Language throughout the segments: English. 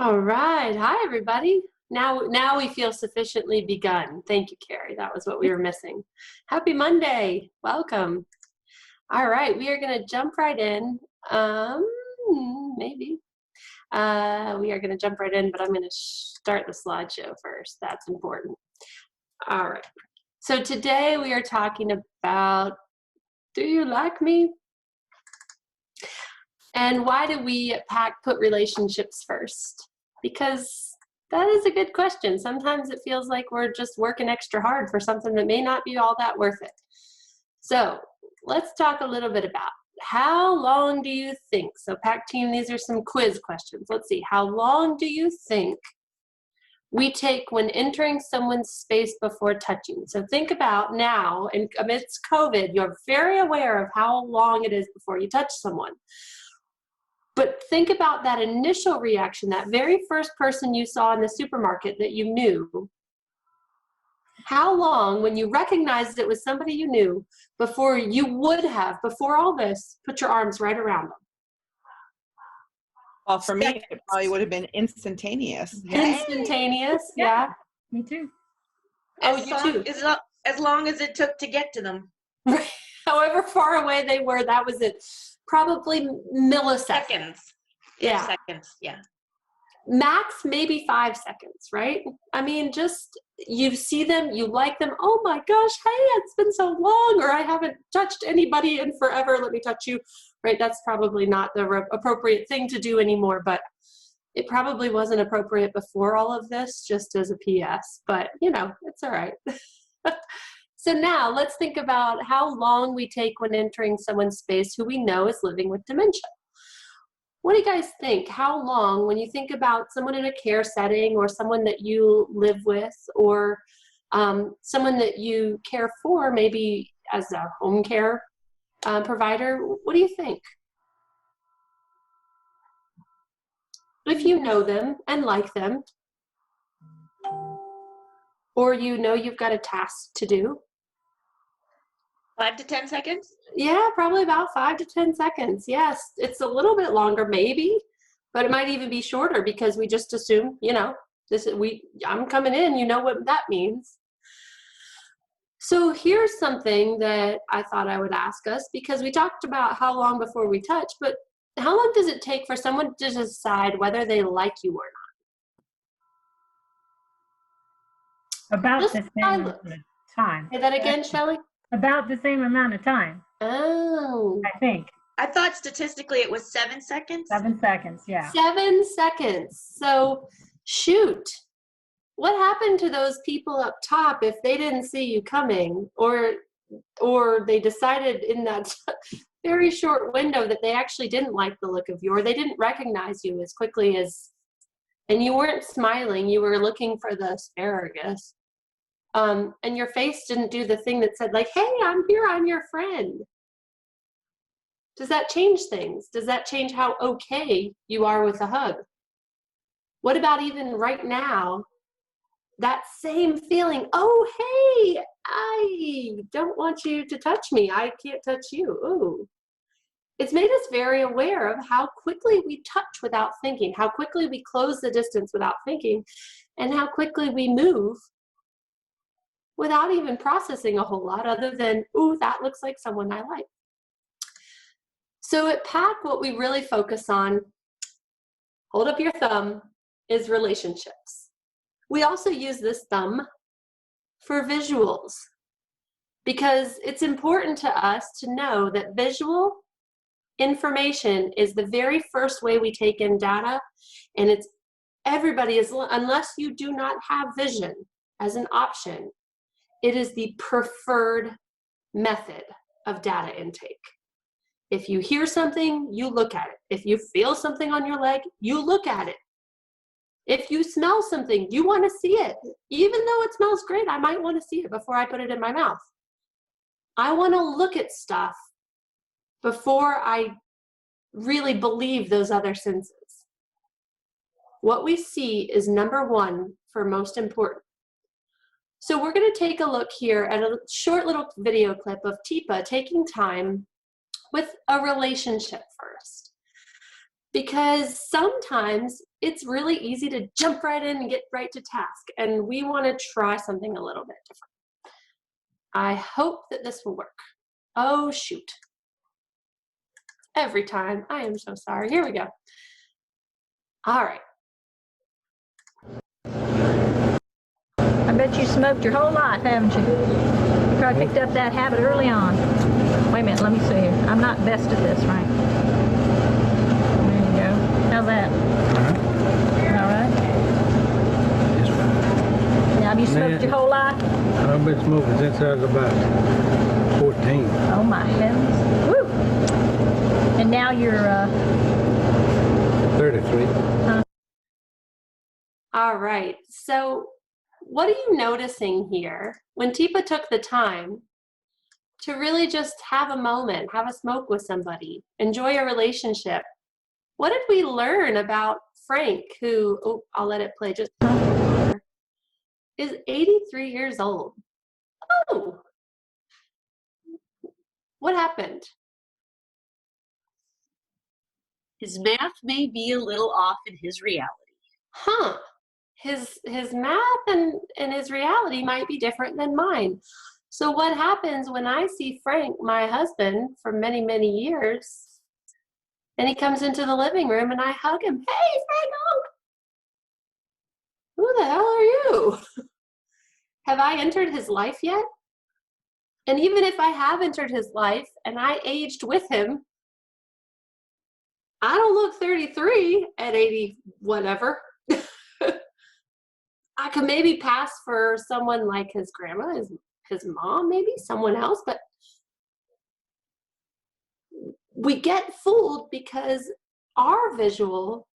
All right. Hi, everybody. Now we feel sufficiently begun. Thank you, Carrie. That was what we were missing. Happy Monday. Welcome. All right. We are going to jump right in. Maybe. We are going to jump right in, but I'm going to start the slideshow first. That's important. All right. So today we are talking about, do you like me? And why do we at PAC put relationships first? Because that is a good question. Sometimes it feels like we're just working extra hard for something that may not be all that worth it. So let's talk a little bit about how long do you think? So PAC team, these are some quiz questions. Let's see. How long do you think we take when entering someone's space before touching? So think about now, and amidst COVID, you're very aware of how long it is before you touch someone. But think about that initial reaction, that very first person you saw in the supermarket that you knew. How long, when you recognized it was somebody you knew, before you would have, before all this, put your arms right around them? Well, for me, it probably would have been instantaneous. Instantaneous, yeah. Me too. Oh, you too. As long as it took to get to them. However far away they were, that was it. Probably milliseconds. Seconds. Yeah. Seconds, yeah. Max, maybe 5 seconds, right? I mean, just you see them, you like them. Oh my gosh, hey, it's been so long, or I haven't touched anybody in forever. Let me touch you, right? That's probably not the appropriate thing to do anymore, but it probably wasn't appropriate before all of this, just as a PS, but you know, it's all right. So now let's think about how long we take when entering someone's space who we know is living with dementia. What do you guys think? How long, when you think about someone in a care setting or someone that you live with or someone that you care for, maybe as a home care provider, what do you think? If you know them and like them, or you know you've got a task to do. 5 to 10 seconds? Yeah, probably about 5 to 10 seconds. Yes, it's a little bit longer maybe, but it might even be shorter because we just assume, you know, I'm coming in, you know what that means. So here's something that I thought I would ask us, because we talked about how long before we touch, but how long does it take for someone to decide whether they like you or not? About Just the same amount of time. Say that again, Shelley? About the same amount of time, Oh. I think. I thought statistically it was 7 seconds. 7 seconds, yeah. 7 seconds. So, shoot. What happened to those people up top if they didn't see you coming, or they decided in that very short window that they actually didn't like the look of you, or they didn't recognize you as quickly as, and you weren't smiling, you were looking for the asparagus. And your face didn't do the thing that said like, hey, I'm here, I'm your friend. Does that change things? Does that change how okay you are with a hug? What about even right now, that same feeling, oh, hey, I don't want you to touch me. I can't touch you. Ooh. It's made us very aware of how quickly we touch without thinking, how quickly we close the distance without thinking, and how quickly we move without even processing a whole lot other than, ooh, that looks like someone I like. So at PAC, what we really focus on, hold up your thumb, is relationships. We also use this thumb for visuals because it's important to us to know that visual information is the very first way we take in data, and it's everybody is, unless you do not have vision as an option, it is the preferred method of data intake. If you hear something, you look at it. If you feel something on your leg, you look at it. If you smell something, you want to see it. Even though it smells great, I might want to see it before I put it in my mouth. I want to look at stuff before I really believe those other senses. What we see is number one for most important. So we're going to take a look here at a short little video clip of Tipa taking time with a relationship first. Because sometimes it's really easy to jump right in and get right to task. And we want to try something a little bit different. I hope that this will work. Oh, shoot. Every time. I am so sorry. Here we go. All right. I bet you smoked your whole life, haven't you? You probably picked up that habit early on. Wait a minute, let me see here. I'm not best at this, right? There you go. How's that? All right. Just Now, have you smoked your whole life? I've been smoking since I was about 14. Oh my heavens. Woo! And now you're 33. All right. So what are you noticing here when Teepa took the time to really just have a moment, have a smoke with somebody, enjoy a relationship? What did we learn about Frank, who, oh, I'll let it play just is 83 years old? Oh, what happened? His math may be a little off in his reality. Huh. His math and his reality might be different than mine. So what happens when I see Frank, my husband, for many, many years, and he comes into the living room and I hug him? Hey, Frank! Who the hell are you? Have I entered his life yet? And even if I have entered his life and I aged with him, I don't look 33 at 80 whatever. I could maybe pass for someone like his grandma, his mom, maybe someone else, but we get fooled because our visual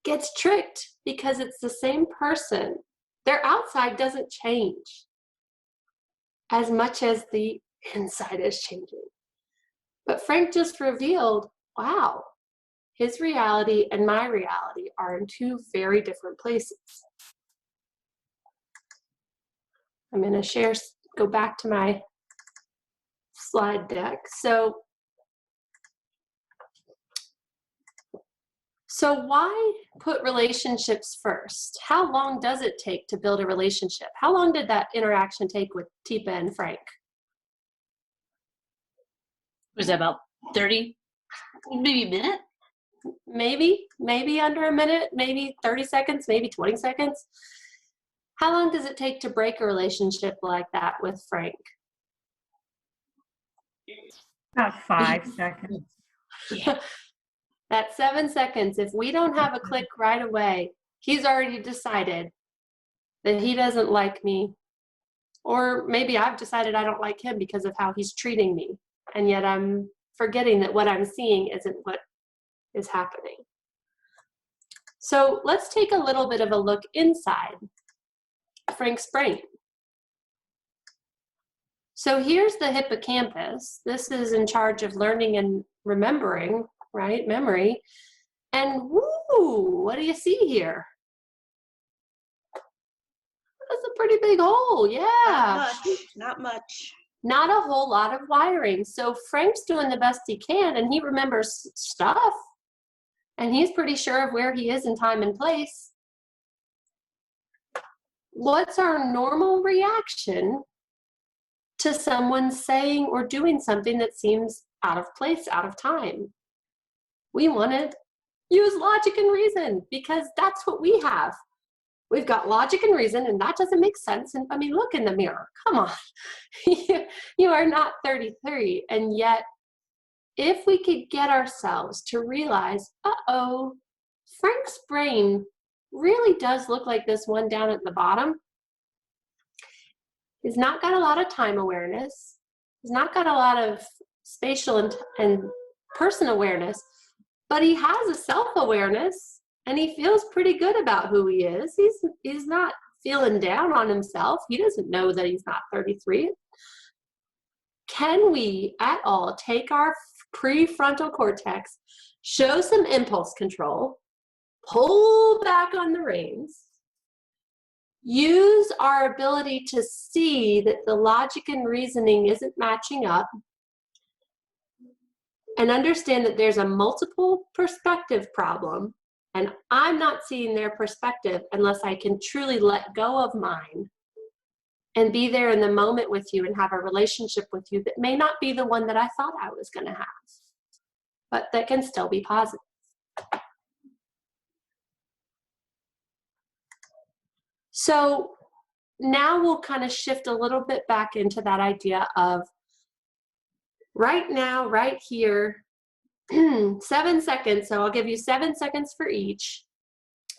gets tricked because it's the same person. Their outside doesn't change as much as the inside is changing. But Frank just revealed, wow, his reality and my reality are in two very different places. I'm going to go back to my slide deck. So why put relationships first? How long does it take to build a relationship? How long did that interaction take with Teepa and Frank? Was that about 30, maybe a minute? Maybe under a minute, maybe 30 seconds, maybe 20 seconds. How long does it take to break a relationship like that with Frank? About 5 seconds. Yeah. That 7 seconds, if we don't have a click right away, he's already decided that he doesn't like me. Or maybe I've decided I don't like him because of how he's treating me. And yet I'm forgetting that what I'm seeing isn't what is happening. So let's take a little bit of a look inside Frank's brain. So here's the hippocampus. This is in charge of learning and remembering, right? Memory. And woo, what do you see here? That's a pretty big hole, yeah. Not much. Not a whole lot of wiring. So Frank's doing the best he can and he remembers stuff. And he's pretty sure of where he is in time and place. What's our normal reaction to someone saying or doing something that seems out of place, out of time? We want to use logic and reason because that's what we have. We've got logic and reason, and that doesn't make sense. And I mean, look in the mirror. Come on. You are not 33. And yet, if we could get ourselves to realize, uh-oh, Frank's brain really does look like this one down at the bottom. He's not got a lot of time awareness. He's not got a lot of spatial and person awareness, but he has a self-awareness. And he feels pretty good about who he is. He's not feeling down on himself. He doesn't know that he's not 33. Can we at all take our prefrontal cortex, show some impulse control, pull back on the reins, use our ability to see that the logic and reasoning isn't matching up, and understand that there's a multiple perspective problem And I'm not seeing their perspective unless I can truly let go of mine and be there in the moment with you and have a relationship with you that may not be the one that I thought I was going to have, but that can still be positive. So now we'll kind of shift a little bit back into that idea of right now, right here, 7 seconds. So I'll give you 7 seconds for each.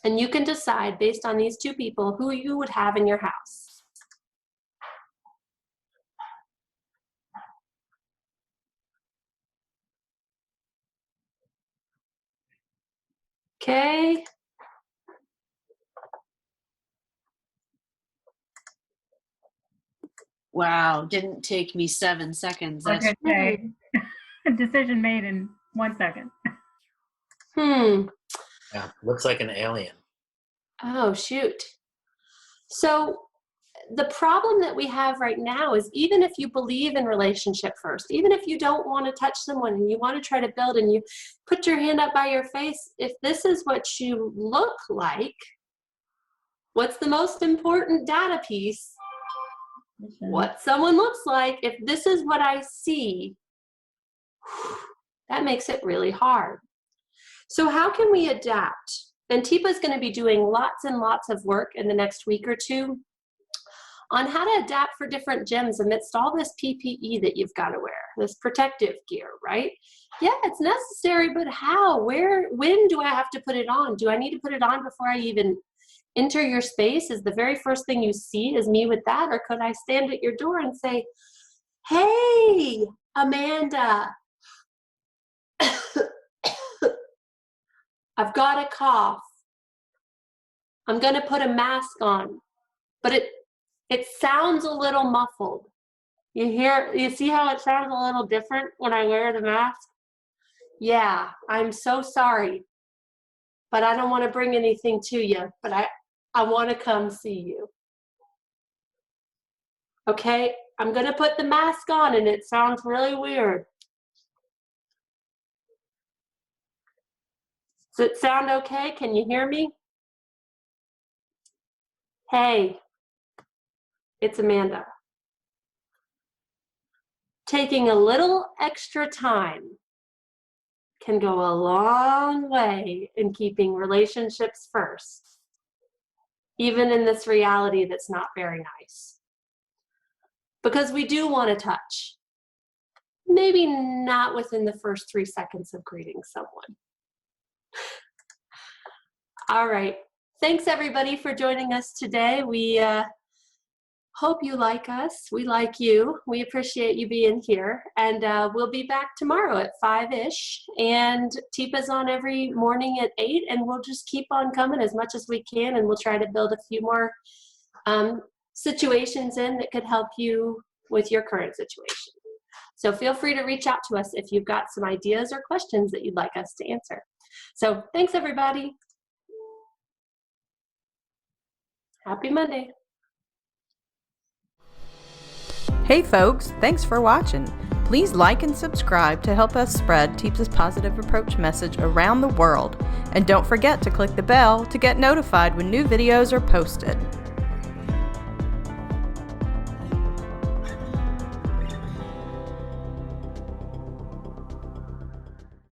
And you can decide based on these two people who you would have in your house. Okay. Wow, didn't take me 7 seconds. That's Okay. Decision made in 1 second. Yeah, looks like an alien. Oh, shoot. So the problem that we have right now is even if you believe in relationship first, even if you don't want to touch someone and you want to try to build and you put your hand up by your face, if this is what you look like, what's the most important data piece? What someone looks like. If this is what I see, that makes it really hard. So how can we adapt? And Teepa's going to be doing lots and lots of work in the next week or two on how to adapt for different gyms amidst all this PPE that you've got to wear, this protective gear, right? Yeah, it's necessary, but how? Where? When do I have to put it on? Do I need to put it on before I even enter your space? Is the very first thing you see is me with that? Or could I stand at your door and say, hey, Amanda, I've got a cough. I'm going to put a mask on, but it sounds a little muffled. You see how it sounds a little different when I wear the mask? Yeah, I'm so sorry, but I don't want to bring anything to you, but I want to come see you. Okay, I'm going to put the mask on and it sounds really weird. Does it sound okay? Can you hear me? Hey, it's Amanda. Taking a little extra time can go a long way in keeping relationships first, even in this reality that's not very nice. Because we do want to touch, maybe not within the first 3 seconds of greeting someone. All right. Thanks, everybody, for joining us today. We hope you like us. We like you. We appreciate you being here. And we'll be back tomorrow at 5-ish. And Teepa's on every morning at 8. And we'll just keep on coming as much as we can. And we'll try to build a few more situations in that could help you with your current situation. So feel free to reach out to us if you've got some ideas or questions that you'd like us to answer. So thanks, everybody. Happy Monday. Hey folks, thanks for watching. Please like and subscribe to help us spread Teepa's positive approach message around the world. And don't forget to click the bell to get notified when new videos are posted.